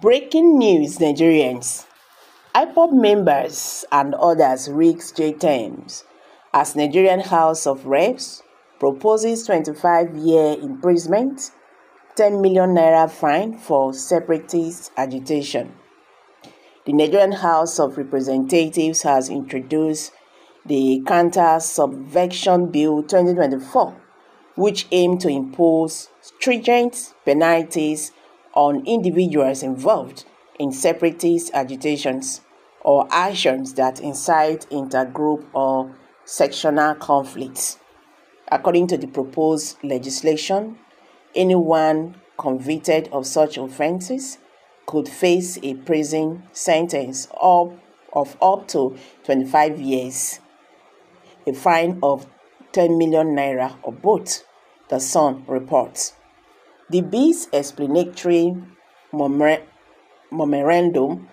Breaking news, Nigerians. IPOB members and others risk jail terms as Nigerian House of Reps proposes 25-year imprisonment, 10 million naira fine for separatist agitation. The Nigerian House of Representatives has introduced the Counter-Subversion Bill 2024, which aims to impose stringent penalties on individuals involved in separatist agitations or actions that incite intergroup or sectional conflicts. According to the proposed legislation, anyone convicted of such offences could face a prison sentence of up to 25 years, a fine of 10 million naira or both, the Sun reports. The bill's explanatory memorandum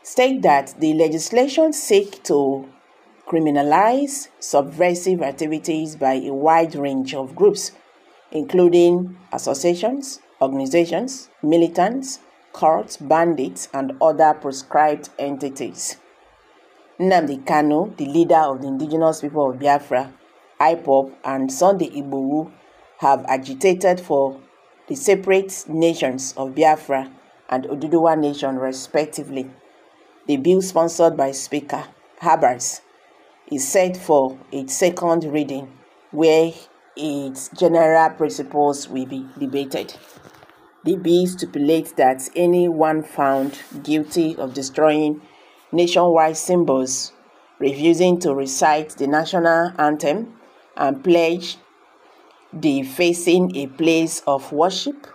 states that the legislation seeks to criminalize subversive activities by a wide range of groups, including associations, organizations, militants, cults, bandits, and other proscribed entities. Nnamdi Kanu, the leader of the indigenous people of Biafra, IPOB, and Sunday Igboho have agitated for the separate nations of Biafra and Oduduwa Nation respectively. The bill, sponsored by Speaker Habars, is set for its second reading, where its general principles will be debated. The bill stipulates that anyone found guilty of destroying nationwide symbols, refusing to recite the national anthem, and pledge defacing a place of worship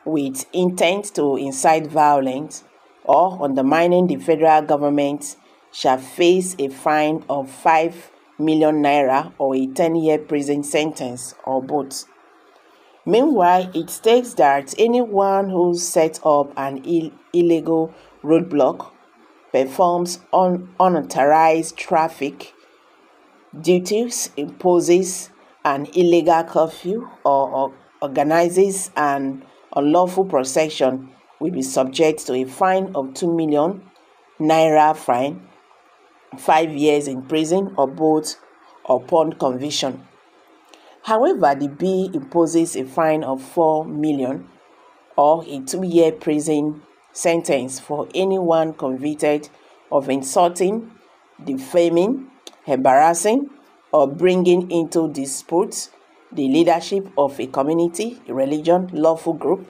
with intent to incite violence or undermining the federal government shall face a fine of 5 million naira or a 10-year prison sentence or both. Meanwhile, it states that anyone who sets up an illegal roadblock, performs unauthorized traffic duties, imposes an illegal curfew, or organizes an unlawful procession will be subject to a fine of 2 million naira fine, 5 years in prison, or both upon conviction. However, the bill imposes a fine of 4 million or a 2-year prison sentence for anyone convicted of insulting, defaming, embarrassing, or bringing into dispute the leadership of a community, a religion, lawful group,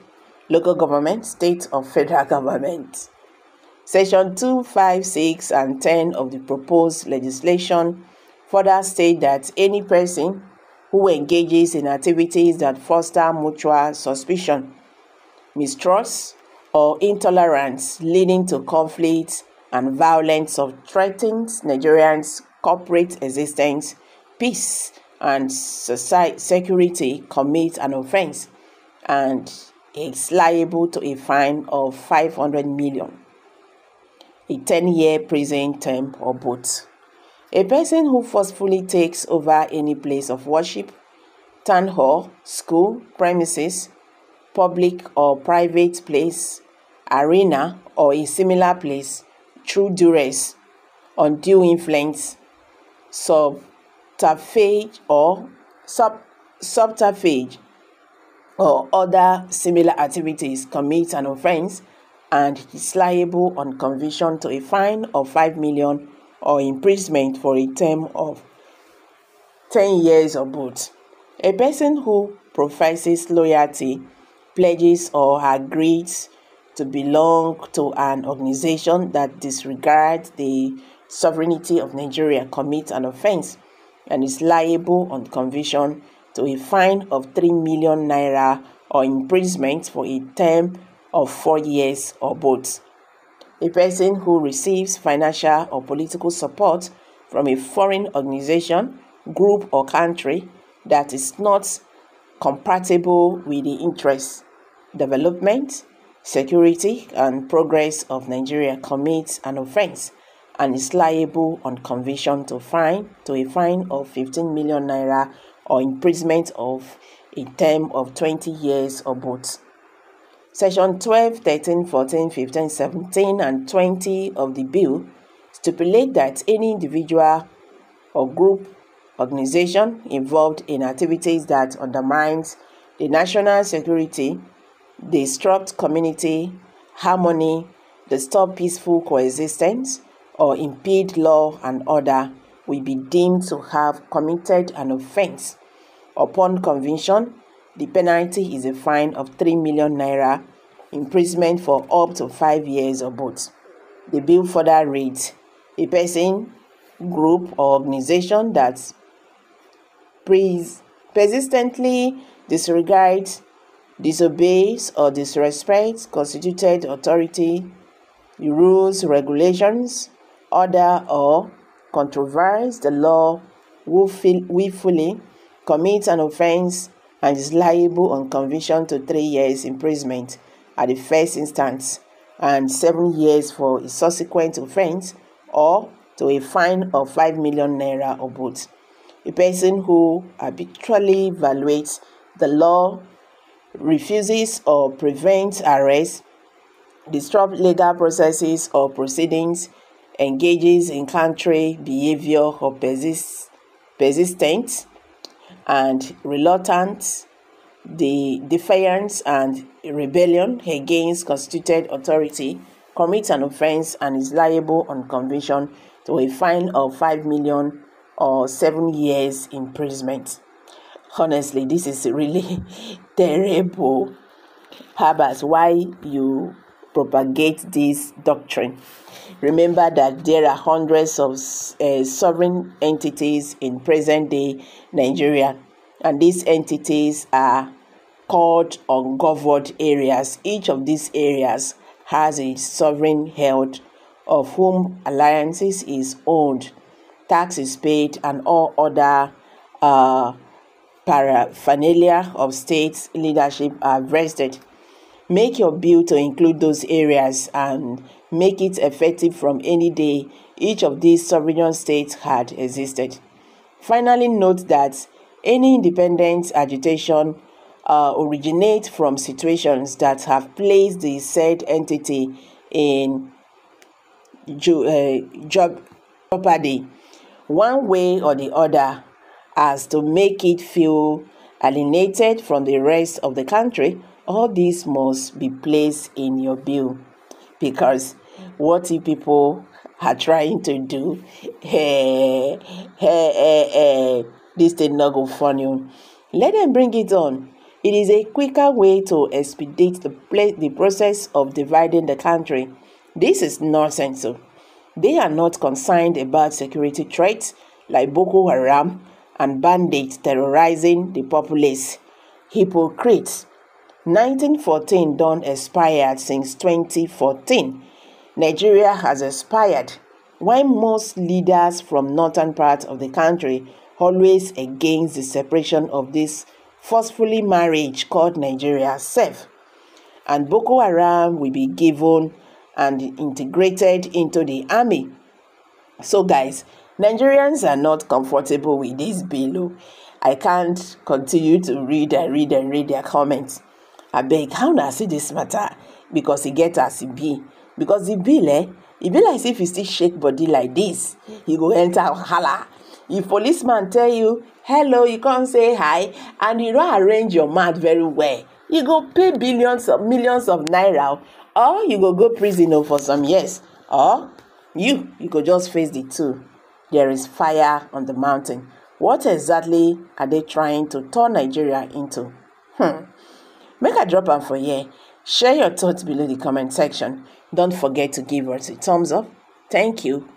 local government, state, or federal government. Section 2, 5, 6, and 10 of the proposed legislation further state that any person who engages in activities that foster mutual suspicion, mistrust, or intolerance leading to conflict and violence or threatens Nigerians' corporate existence, peace, and security commits an offense and is liable to a fine of 500 million, a 10-year prison term, or both. A person who forcefully takes over any place of worship, town hall, school, premises, public or private place, arena, or a similar place through duress, undue influence, subterfuge or other similar activities commits an offense and is liable on conviction to a fine of 5 million or imprisonment for a term of 10 years or both. A person who professes loyalty, pledges or agrees to belong to an organization that disregards the sovereignty of Nigeria commits an offense and is liable on conviction to a fine of 3 million naira or imprisonment for a term of 4 years or both. A person who receives financial or political support from a foreign organization, group, or country that is not compatible with the interests, development, security, and progress of Nigeria commits an offense and is liable on conviction to a fine of 15 million naira or imprisonment of a term of 20 years or both. Section 12, 13, 14, 15, 17, and 20 of the bill stipulate that any individual or group organization involved in activities that undermines the national security, disrupt community harmony, disturb peaceful coexistence, or impede law and order will be deemed to have committed an offense. Upon conviction, the penalty is a fine of 3 million naira, imprisonment for up to 5 years or both. The bill further reads, a person, group, or organization that persistently disregards, disobeys, or disrespects constituted authority, rules, regulations, order, or controversies the law willfully commits an offense and is liable on conviction to 3 years imprisonment at the first instance and 7 years for a subsequent offense, or to a fine of 5 million naira or both. A person who arbitrarily violates the law, refuses or prevents arrest, disrupts legal processes or proceedings, engages in contrary behavior or persistent and reluctant, the defiance and rebellion against constituted authority, commits an offense and is liable on conviction to a fine of 5 million or 7 years imprisonment. Honestly, this is really terrible. Habas, why you propagate this doctrine? Remember that there are hundreds of sovereign entities in present-day Nigeria, and these entities are called ungoverned areas. Each of these areas has a sovereign head of whom alliances is owned, tax is paid, and all other paraphernalia of state leadership are vested. Make your bill to include those areas and make it effective from any day each of these sovereign states had existed. Finally, note that any independent agitation originates from situations that have placed the said entity in jeopardy, one way or the other, as to make it feel alienated from the rest of the country. All this must be placed in your bill, because what you people are trying to do, this thing not go funny. Let them bring it on. It is a quicker way to expedite the process of dividing the country. This is nonsense. They are not concerned about security threats like Boko Haram and bandits terrorizing the populace. Hypocrites. 1914 done expired since 2014. Nigeria has expired. Why most leaders from northern parts of the country always against the separation of this forcefully marriage called Nigeria self? And Boko Haram will be given and integrated into the army. So guys, Nigerians are not comfortable with this bill. I can't continue to read their comments. I beg, how do I see this matter? Because he get as he be. Because the bill, it be like if you still shake body like this, he go enter holla. If policeman tell you hello, you can't say hi, and you don't arrange your mouth very well, you go pay millions of naira, or you go prison for some years, or you go just face the two. There is fire on the mountain. What exactly are they trying to turn Nigeria into? Make a drop am for here. Share your thoughts below the comment section. Don't forget to give us a thumbs up. Thank you.